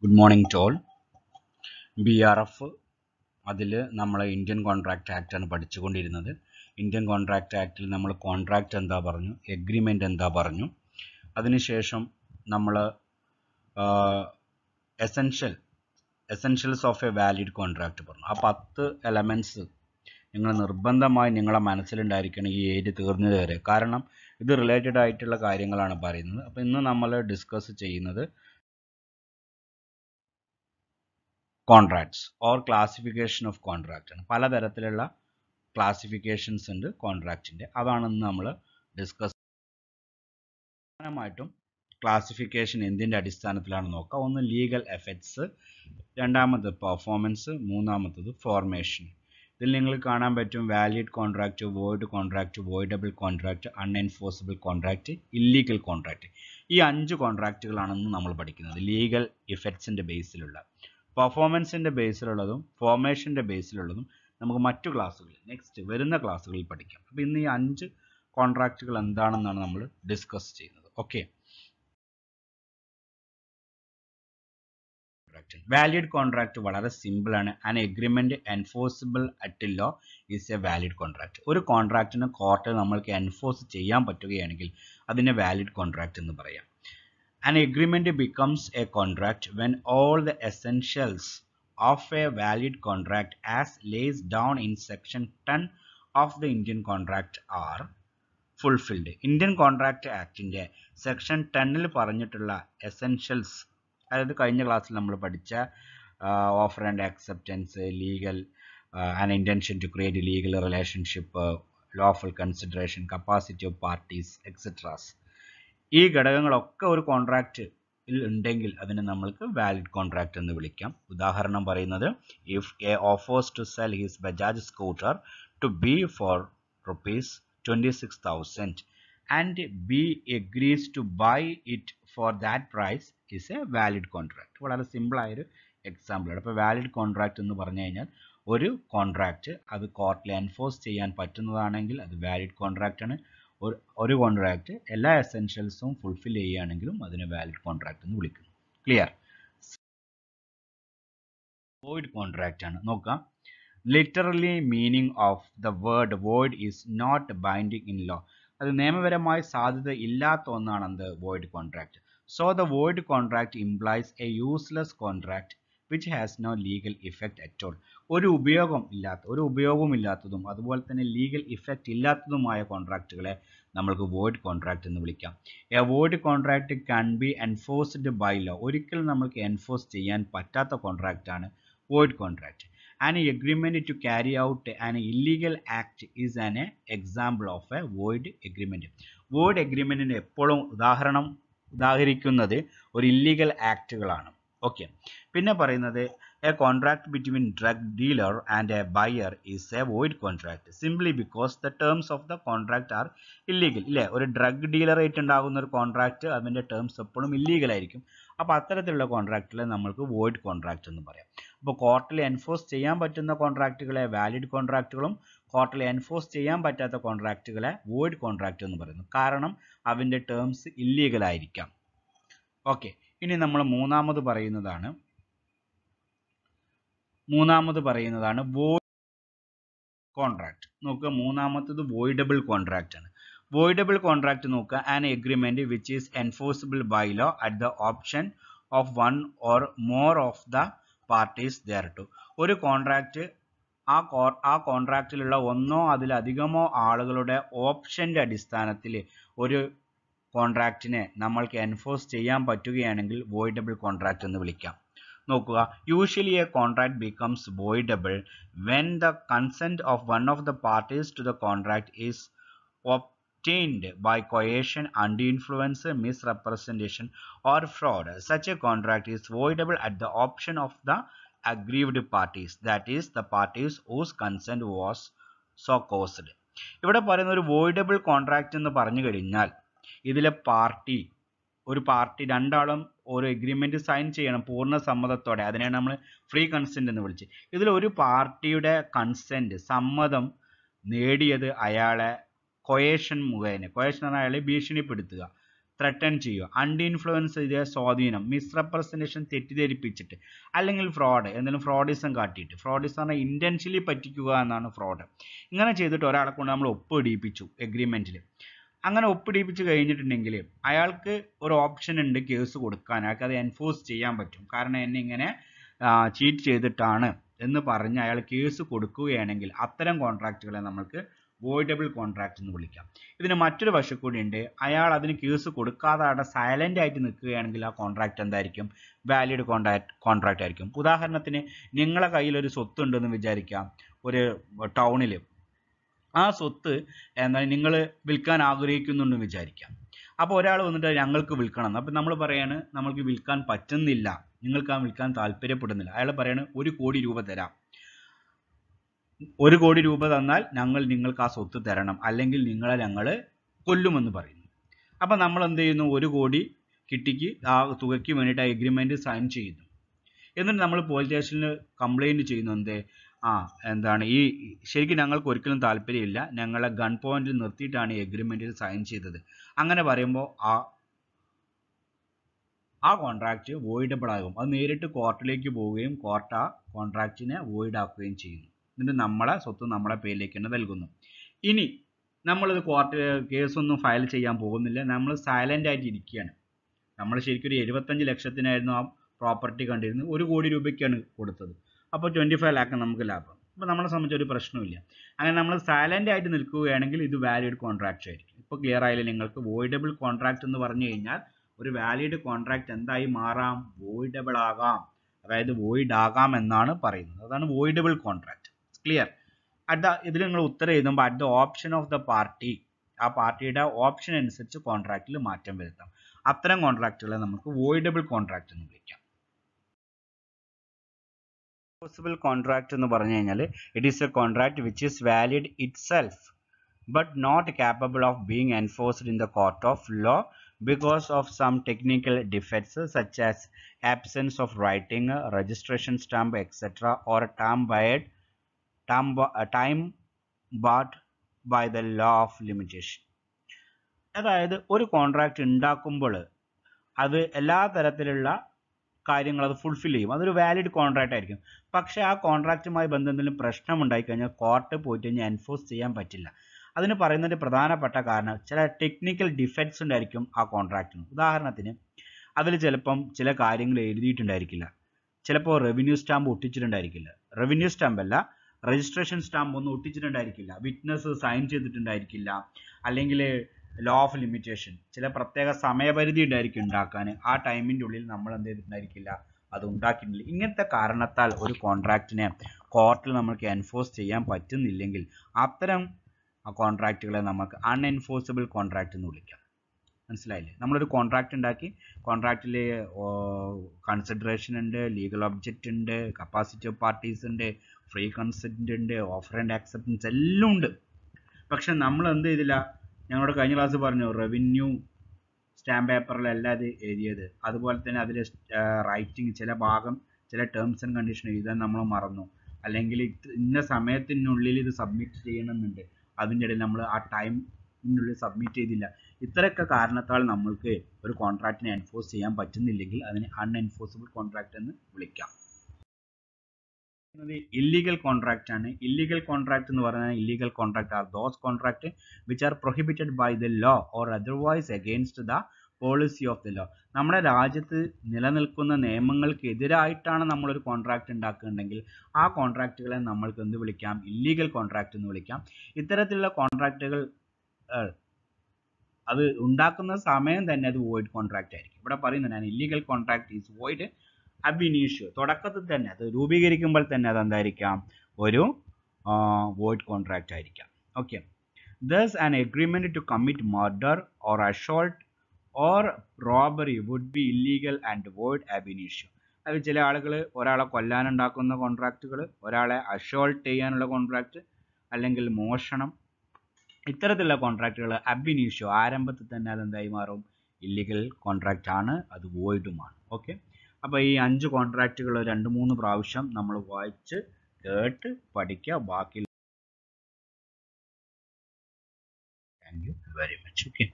Good morning to all. BRF അതിൽ നമ്മൾ Indian contract act ആണ് പഠിച്ചുകൊണ്ടിരുന്നത്. ഇന്ത്യൻ കോൺട്രാക്റ്റ് ആക്റ്റിൽ നമ്മൾ കോൺട്രാക്റ്റ് എന്താ പറഞ്ഞു, എഗ്രിമെൻ്റ് എന്താ പറഞ്ഞു, അതിനുശേഷം നമ്മൾ essentials of A valid contract പറഞ്ഞു. ആ 10 എലമെൻറ്റ്സ് നിങ്ങൾ നിർബന്ധമായി നിങ്ങളെ മനസ്സിലുണ്ടായിരിക്കണം ഈ ഏരിയ തീർന്നത് വരെ. കാരണം ഇത് റിലേറ്റഡ് ആയിട്ടുള്ള കാര്യങ്ങളാണ് പറയുന്നത്. അപ്പോൾ ഇന്ന് നമ്മൾ ഡിസ്കസ് ചെയ്യുന്നത് contracts or classification of contract ആണ്. പലതരത്തിലുള്ള ക്ലാസിഫിക്കേഷൻസ് ഉണ്ട് കോൺട്രാക്റ്റിൻ്റെ. അതാണ് ഇന്ന് നമ്മൾ ഡിസ്കസ്. പ്രധാനമായിട്ടും ക്ലാസിഫിക്കേഷൻ എന്തിൻ്റെ അടിസ്ഥാനത്തിലാണ് നോക്കുക. ഒന്ന് ലീഗൽ എഫക്ട്സ്, രണ്ടാമത് പെർഫോമൻസ്, മൂന്നാമത്തത് ഫോർമേഷൻ. ഇതിൽ നിങ്ങൾ കാണാൻ പറ്റും valid contract, void contract, voidable contract, unenforceable contract, illegal contract. ഈ 5 കോൺട്രാക്റ്റുകളാണെന്ന് നമ്മൾ പഠിക്കുന്നത്. ലീഗൽ ഇഫക്ട്സിൻ്റെ ബേസിലുള്ള, പെർഫോമൻസിൻ്റെ ബേസിലുള്ളതും ഫോർമേഷൻ്റെ ബേസിലുള്ളതും നമുക്ക് മറ്റു ക്ലാസ്സുകളിൽ നെക്സ്റ്റ് വരുന്ന ക്ലാസ്സുകളിൽ പഠിക്കാം. അപ്പോൾ ഇന്ന് ഈ 5 കോൺട്രാക്റ്റുകൾ എന്താണെന്നാണ് നമ്മൾ ഡിസ്കസ് ചെയ്യുന്നത്. ഓക്കെ, വാലിഡ് കോൺട്രാക്റ്റ് വളരെ സിമ്പിൾ ആണ്. An agreement enforceable at low is a valid contract. ഒരു കോൺട്രാക്റ്റിന് കോർട്ടിൽ നമ്മൾക്ക് എൻഫോഴ്സ് ചെയ്യാൻ പറ്റുകയാണെങ്കിൽ അതിനെ വാലിഡ് കോൺട്രാക്റ്റ് എന്ന് പറയാം. An agreement becomes a contract when all the essentials of a valid contract as laid down in section 10 of the Indian Contract are fulfilled. Indian Contract Act ന്റെ section 10ൽ പറഞ്ഞിട്ടുള്ള essentials, അതായത് കഴിഞ്ഞ ക്ലാസ്സിൽ നമ്മൾ പഠിച്ച offer and acceptance, legal an intention to create legal relationship, lawful consideration, capacity of parties etceteras, ഈ ഘടകങ്ങളൊക്കെ ഒരു കോൺട്രാക്റ്റിൽ ഉണ്ടെങ്കിൽ അതിനെ നമ്മൾക്ക് വാലിഡ് കോൺട്രാക്റ്റ് എന്ന് വിളിക്കാം. ഉദാഹരണം പറയുന്നത്, if a offers to sell his Bajaj scooter to b for ₹26,000 and b agrees to buy it for that price is a valid contract. വളരെ സിമ്പിളായൊരു എക്സാമ്പിളാണ്. അപ്പോൾ വാലിഡ് കോൺട്രാക്റ്റ് എന്ന് പറഞ്ഞു കഴിഞ്ഞാൽ ഒരു കോൺട്രാക്റ്റ് അത് കോർട്ടിൽ എൻഫോഴ്സ് ചെയ്യാൻ പറ്റുന്നതാണെങ്കിൽ അത് വാലിഡ് കോൺട്രാക്റ്റ് ആണ്. ഒരു കോൺട്രാക്റ്റ് എല്ലാ എസെൻഷ്യൽസും ഫുൾഫിൽ ചെയ്യുകയാണെങ്കിലും അതിനെ വാലിഡ് കോൺട്രാക്റ്റ് എന്ന് വിളിക്കുന്നു. ക്ലിയർ? വോയിഡ് കോൺട്രാക്റ്റ് ആണ്. നോക്കാം. Literally meaning of the word void is not binding in law. അത് നിയമപരമായി സാധ്യത ഇല്ലാത്ത ഒന്നാണ് എന്ത് void contract. So the void contract implies a useless contract which has no legal effect at all. ഒരു ഉപയോഗവും ഇല്ലാത്തതും അതുപോലെ തന്നെ ലീഗൽ ഇഫക്റ്റ് ഇല്ലാത്തതുമായ കോൺട്രാക്റ്റുകളെ നമ്മൾക്ക് വോയിഡ് കോൺട്രാക്റ്റ് എന്ന് വിളിക്കാം. A void contract can be enforced by law. ഒരിക്കലും നമ്മൾക്ക് എൻഫോഴ്സ് ചെയ്യാൻ പറ്റാത്ത കോൺട്രാക്റ്റ് ആണ് void contract. An agreement to carry out an illegal act is an example of a void agreement. Void agreement എപ്പോഴും ഉദാഹരിക്കുന്നത് ഒരു illegal ആക്റ്റുകളാണ്. Okay, പിന്നെ പറയുന്നത് a contract between drug dealer and a buyer is a void contract simply because the terms of the contract are illegal. ഇല്ലേ, ഒരു drug ഡീലറായിട്ട് ഉണ്ടാകുന്ന ഒരു contract അതിൻ്റെ terms എപ്പോഴും ഇല്ലീഗൽ ആയിരിക്കും. അപ്പോൾ അത്തരത്തിലുള്ള കോൺട്രാക്റ്റിലെ നമ്മൾക്ക് വോയിഡ് കോൺട്രാക്റ്റ് എന്ന് പറയാം. അപ്പോൾ കോർട്ടിൽ എൻഫോഴ്സ് ചെയ്യാൻ പറ്റുന്ന കോൺട്രാക്റ്റുകളെ വാലിഡ് കോൺട്രാക്റ്റുകളും കോർട്ടിൽ എൻഫോഴ്സ് ചെയ്യാൻ പറ്റാത്ത കോൺട്രാക്റ്റുകളെ വോയിഡ് കോൺട്രാക്റ്റ് എന്ന് പറയുന്നു. കാരണം അതിൻ്റെ ടേംസ് ഇല്ലീഗൽ ആയിരിക്കാം. ഓക്കെ, ഇനി നമ്മൾ മൂന്നാമത് പറയുന്നതാണ് വോയിഡ് കോൺട്രാക്ട്. നോക്കുക, മൂന്നാമത്തത് വോയിഡബിൾ കോൺട്രാക്റ്റ് ആണ്. വോയിഡബിൾ കോൺട്രാക്റ്റ് നോക്കുക, an agreement which is enforceable by law at the option of one or more of the parties thereto. ഒരു കോൺട്രാക്റ്റ് ആ കോൺട്രാക്റ്റിലുള്ള ഒന്നോ അതിലധികമോ ആളുകളുടെ ഓപ്ഷന്റെ അടിസ്ഥാനത്തിൽ ഒരു കോൺട്രാക്റ്റിനെ നമ്മൾക്ക് എൻഫോഴ്സ് ചെയ്യാൻ പറ്റുകയാണെങ്കിൽ വോയിഡബിൾ കോൺട്രാക്റ്റ് എന്ന് വിളിക്കാം. നോക്കുക, usually a contract becomes voidable when the consent of one of the parties to the contract is obtained by coercion, undue influence, misrepresentation or fraud. Such a contract is voidable at the option of the aggrieved parties, that is the parties whose consent was so caused. ഇവിടെ പറയുന്ന ഒരു voidable contract എന്ന് പറഞ്ഞു കഴിഞ്ഞാൽ ഇതിലെ ഒരു party രണ്ടാളും ഒരു എഗ്രിമെന്റ് സൈൻ ചെയ്യണം പൂർണ്ണ സമ്മതത്തോടെ. അതിനെയാണ് നമ്മൾ ഫ്രീ കൺസെന്റ് എന്ന് വിളിച്ച്. ഇതിൽ ഒരു പാർട്ടിയുടെ സമ്മതം നേടിയത് അയാളെ കൊയേഷൻ മുഖേന, കൊയേഷൻ എന്നാൽ അയാളെ ഭീഷണിപ്പെടുത്തുക, ത്രട്ടൺ ചെയ്യുക, അൺഇൻഫ്ലുവൻസ് ചെയ്ത സ്വാധീനം, മിസ്റെപ്രസെൻറ്റേഷൻ തെറ്റിദ്ധരിപ്പിച്ചിട്ട്, അല്ലെങ്കിൽ ഫ്രോഡ്, എന്തെങ്കിലും ഫ്രോഡിസം കാട്ടിയിട്ട്. ഫ്രോഡിസം പറഞ്ഞാൽ ഇൻറ്റൻഷ്യലി പറ്റിക്കുക എന്നാണ് ഫ്രോഡ്. ഇങ്ങനെ ചെയ്തിട്ട് ഒരാളെ കൊണ്ട് നമ്മൾ ഒപ്പിടിയിപ്പിച്ചു എഗ്രിമെൻറ്റിൽ. അങ്ങനെ ഒപ്പിടിയിപ്പിച്ച് കഴിഞ്ഞിട്ടുണ്ടെങ്കിൽ അയാൾക്ക് ഒരു ഓപ്ഷൻ ഉണ്ട് കേസ് കൊടുക്കാൻ. അയാൾക്ക് അത് എൻഫോഴ്സ് ചെയ്യാൻ പറ്റും. കാരണം എന്നെ ഇങ്ങനെ ചീറ്റ് ചെയ്തിട്ടാണ് എന്ന് പറഞ്ഞ് അയാൾ കേസ് കൊടുക്കുകയാണെങ്കിൽ അത്തരം കോൺട്രാക്റ്റുകളെ നമുക്ക് വോയിഡബിൾ കോൺട്രാക്റ്റ് എന്ന് വിളിക്കാം. ഇതിന് മറ്റൊരു വശം കൂടി ഉണ്ട്. അയാൾ അതിന് കേസ് കൊടുക്കാതെ അവിടെ സൈലൻ്റ് ആയിട്ട് നിൽക്കുകയാണെങ്കിൽ ആ കോൺട്രാക്റ്റ് എന്തായിരിക്കും? വാലിഡ് കോൺട്രാക്റ്റ് ആയിരിക്കും. ഉദാഹരണത്തിന് നിങ്ങളെ കയ്യിൽ ഒരു സ്വത്ത് ഉണ്ടെന്ന് വിചാരിക്കാം, ഒരു ടൗണിൽ. ആ സ്വത്ത് എന്താണ് നിങ്ങൾ വിൽക്കാൻ ആഗ്രഹിക്കുന്നുണ്ടെന്ന് വിചാരിക്കാം. അപ്പോൾ ഒരാൾ വന്നിട്ട് ഞങ്ങൾക്ക് വിൽക്കണം. അപ്പം നമ്മൾ പറയാണ് നമ്മൾക്ക് വിൽക്കാൻ പറ്റുന്നില്ല, നിങ്ങൾക്ക് ആ വിൽക്കാൻ താല്പര്യപ്പെടുന്നില്ല. അയാൾ പറയാണ് 1 കോടി രൂപ തരാം. 1 കോടി രൂപ തന്നാൽ നിങ്ങൾക്ക് ആ സ്വത്ത് തരണം, അല്ലെങ്കിൽ നിങ്ങളെ ഞങ്ങൾ കൊല്ലുമെന്ന് പറയുന്നു. അപ്പം നമ്മൾ എന്ത് ചെയ്യുന്നു? 1 കോടി കിട്ടിക്ക് ആ തുകയ്ക്ക് വേണ്ടിയിട്ട് ആ എഗ്രിമെൻറ്റ് സൈൻ ചെയ്യുന്നു. എന്നിട്ട് നമ്മൾ പോലീസ് സ്റ്റേഷനിൽ കംപ്ലയിൻറ്റ് ചെയ്യുന്നു. എന്താണ് ശരിക്കും ഞങ്ങൾക്ക് ഒരിക്കലും താല്പര്യമില്ല, ഞങ്ങളെ ഗൺ പോയിന്റിൽ നിർത്തിയിട്ടാണ് ഈ എഗ്രിമെൻറ്റിൽ സൈൻ ചെയ്തത്. അങ്ങനെ പറയുമ്പോൾ ആ കോൺട്രാക്റ്റ് വോയിഡബിൾ ആകും. അത് നേരിട്ട് കോർട്ടിലേക്ക് പോവുകയും കോർട്ട് ആ കോൺട്രാക്റ്റിനെ വോയിഡ് ആക്കുകയും ചെയ്യുന്നു. എന്നിട്ട് നമ്മളെ സ്വത്ത് നമ്മളെ പേരിലേക്ക് തന്നെ നൽകുന്നു. ഇനി നമ്മളിത് കേസൊന്നും ഫയൽ ചെയ്യാൻ പോകുന്നില്ല, നമ്മൾ സൈലൻ്റ് ആയിട്ട് ഇരിക്കുകയാണ്. നമ്മൾ ശരിക്കും ഒരു 75 ലക്ഷത്തിനായിരുന്നു ആ പ്രോപ്പർട്ടി കണ്ടിരുന്നത്, 1 കോടി രൂപയ്ക്കാണ് കൊടുത്തത്. അപ്പോൾ 25 ലാഖ് നമുക്ക് ലാഭം. അപ്പോൾ നമ്മളെ സംബന്ധിച്ച് ഒരു പ്രശ്നമില്ല. അങ്ങനെ നമ്മൾ സൈലൻ്റ് ആയിട്ട് നിൽക്കുകയാണെങ്കിൽ ഇത് വാലിഡ് കോൺട്രാക്റ്റ് ആയിരിക്കും. ഇപ്പോൾ ക്ലിയർ ആയില്ലേ നിങ്ങൾക്ക്? വോയിഡബിൾ കോൺട്രാക്റ്റ് എന്ന് പറഞ്ഞു കഴിഞ്ഞാൽ ഒരു വാലിഡ് കോൺട്രാക്റ്റ് എന്തായി മാറാം? വോയിഡബിൾ ആകാം, അതായത് വോയിഡ് ആകാം എന്നാണ് പറയുന്നത്. അതാണ് വോയിഡബിൾ കോൺട്രാക്റ്റ്. ക്ലിയർ? ഇതിൽ നിങ്ങൾ ഉത്തരം എഴുതുമ്പോൾ at the option of the party, ആ പാർട്ടിയുടെ ഓപ്ഷൻ അനുസരിച്ച് കോൺട്രാക്റ്റിൽ മാറ്റം വരുത്താം. അത്തരം കോൺട്രാക്റ്റുകളെ നമുക്ക് വോയിഡബിൾ കോൺട്രാക്റ്റ് എന്ന് വിളിക്കാം. എൻഫോഴ്സിബിൾ കോൺട്രാക്റ്റ് എന്ന് പറഞ്ഞു കഴിഞ്ഞാൽ it is A contract which is valid it self but not capable of being enforced in the court of law because of some technical defects such as absence of writing, registration stamp, etc., or time barred by the law of limitation. അതായത് ഒരു contract ഉണ്ടാക്കുമ്പോൾ അത് എല്ലാ തരത്തിലുള്ള കാര്യങ്ങൾ അത് fulfil ചെയ്യും. അതൊരു വാലിഡ് കോൺട്രാക്റ്റ് ആയിരിക്കും. പക്ഷേ ആ കോൺട്രാക്റ്റുമായി ബന്ധം പ്രശ്നം ഉണ്ടായിക്കഴിഞ്ഞാൽ കോർട്ട് പോയിട്ട് കഴിഞ്ഞാൽ എൻഫോഴ്സ് ചെയ്യാൻ പറ്റില്ല. അതിന് പറയുന്നതിൻ്റെ പ്രധാനപ്പെട്ട കാരണം ചില ടെക്നിക്കൽ ഡിഫക്ട്സ് ഉണ്ടായിരിക്കും ആ കോൺട്രാക്റ്റിന്. ഉദാഹരണത്തിന് അതിൽ ചിലപ്പം ചില കാര്യങ്ങൾ എഴുതിയിട്ടുണ്ടായിരിക്കില്ല, ചിലപ്പോൾ റവന്യൂ സ്റ്റാമ്പ് ഒട്ടിച്ചിട്ടുണ്ടായിരിക്കില്ല, റവന്യൂ സ്റ്റാമ്പ് അല്ല രജിസ്ട്രേഷൻ സ്റ്റാമ്പ് ഒന്നും ഒട്ടിച്ചിട്ടുണ്ടായിരിക്കില്ല, വിറ്റ്നസ് സൈൻ ചെയ്തിട്ടുണ്ടായിരിക്കില്ല, അല്ലെങ്കിൽ ലോ ഓഫ് ലിമിറ്റേഷൻ, ചില പ്രത്യേക സമയപരിധി ഉണ്ടായിരിക്കും ഉണ്ടാക്കാൻ. ആ ടൈമിൻ്റെ ഉള്ളിൽ നമ്മൾ എന്ത് ചെയ്തിട്ടുണ്ടായിരിക്കില്ല, അത് ഉണ്ടാക്കിയിട്ടില്ല. ഇങ്ങനത്തെ കാരണത്താൽ ഒരു കോൺട്രാക്റ്റിനെ കോർട്ടിൽ നമുക്ക് എൻഫോഴ്സ് ചെയ്യാൻ പറ്റുന്നില്ലെങ്കിൽ അത്തരം കോൺട്രാക്റ്റുകളെ നമുക്ക് അൺഎൻഫോഴ്സിബിൾ കോൺട്രാക്റ്റ് എന്ന് വിളിക്കാം. മനസ്സിലായില്ലേ? നമ്മളൊരു കോൺട്രാക്റ്റ് ഉണ്ടാക്കി, കോൺട്രാക്റ്റിൽ കൺസിഡറേഷൻ ഉണ്ട്, ലീഗൽ ഒബ്ജക്റ്റ് ഉണ്ട്, കപ്പാസിറ്റി ഓഫ് പാർട്ടീസ് ഉണ്ട്, ഫ്രീ കൺസെൻറ്റ് ഉണ്ട്, ഓഫർ ആൻഡ് ആക്സെപ്റ്റൻസ് എല്ലാം ഉണ്ട്. പക്ഷെ നമ്മൾ എന്ത് ചെയ്തില്ല? ഞങ്ങളുടെ കഴിഞ്ഞ ക്ലാസ് പറഞ്ഞു റവന്യൂ സ്റ്റാമ്പ് പേപ്പറിലല്ല അത് എഴുതിയത്. അതുപോലെ തന്നെ അതിൽ റൈറ്റിംഗ് ചില ഭാഗം, ചില ടേംസ് ആൻഡ് കണ്ടീഷൻ എഴുതാൻ നമ്മൾ മറന്നു, അല്ലെങ്കിൽ ഇന്ന സമയത്തിനുള്ളിൽ ഇത് സബ്മിറ്റ് ചെയ്യണമെന്നുണ്ട്, അതിൻ്റെ ഇടയിൽ നമ്മൾ ആ ടൈമിനുള്ളിൽ സബ്മിറ്റ് ചെയ്തില്ല. ഇത്രയൊക്കെ കാരണത്താൽ നമ്മൾക്ക് ഒരു കോൺട്രാക്റ്റിനെ എൻഫോഴ്സ് ചെയ്യാൻ പറ്റുന്നില്ലെങ്കിൽ അതിനെ അൺഎൻഫോഴ്സിബിൾ കോൺട്രാക്റ്റ് എന്ന് വിളിക്കാം. ഇല്ലീഗൽ കോൺട്രാക്റ്റ് ആണ്. ഇല്ലീഗൽ കോൺട്രാക്റ്റ് എന്ന് പറഞ്ഞാൽ illegal contract are those contract which are prohibited by the law or otherwise against the policy of the law. നമ്മുടെ രാജ്യത്ത് നിലനിൽക്കുന്ന നിയമങ്ങൾക്ക് എതിരായിട്ടാണ് നമ്മളൊരു കോൺട്രാക്റ്റ് ഉണ്ടാക്കുന്നുണ്ടെങ്കിൽ ആ കോൺട്രാക്റ്റുകളെ നമ്മൾക്ക് എന്ത് വിളിക്കാം? ഇല്ലീഗൽ കോൺട്രാക്റ്റ് എന്ന് വിളിക്കാം. ഇത്തരത്തിലുള്ള കോൺട്രാക്റ്റുകൾ അത് ഉണ്ടാക്കുന്ന സമയം തന്നെ അത് വോയിഡ് കോൺട്രാക്റ്റ് ആയിരിക്കും. ഇവിടെ പറയുന്നത് ഇല്ലീഗൽ കോൺട്രാക്റ്റ് ഈസ് വോയിഡ് അബ് ഇനീഷ്യോ. തുടക്കത്തിൽ തന്നെ അത് രൂപീകരിക്കുമ്പോൾ തന്നെ അതെന്തായിരിക്കാം? ഒരു വോയിഡ് കോൺട്രാക്റ്റ് ആയിരിക്കാം. Okay. Thus an agreement to commit murder or assault or robbery would be illegal and void ab initio. അത് ചില ആളുകൾ ഒരാളെ കൊല്ലാനുണ്ടാക്കുന്ന കോൺട്രാക്റ്റുകൾ, ഒരാളെ അഷോൾട്ട് ചെയ്യാനുള്ള കോൺട്രാക്റ്റ്, അല്ലെങ്കിൽ മോഷണം, ഇത്തരത്തിലുള്ള കോൺട്രാക്റ്റുകൾ അബ് ഇനീഷ്യോ ആരംഭത്തിൽ തന്നെ അതെന്തായി മാറും? ഇല്ലീഗൽ കോൺട്രാക്റ്റ് ആണ്, അത് വോയിഡുമാണ്. ഓക്കെ. അപ്പോൾ ഈ 5 കോൺട്രാക്റ്റുകൾ 2-3 പ്രാവശ്യം നമ്മൾ വായിച്ച് കേട്ട് പഠിക്കുക. ബാക്കി thank you very much. Okay.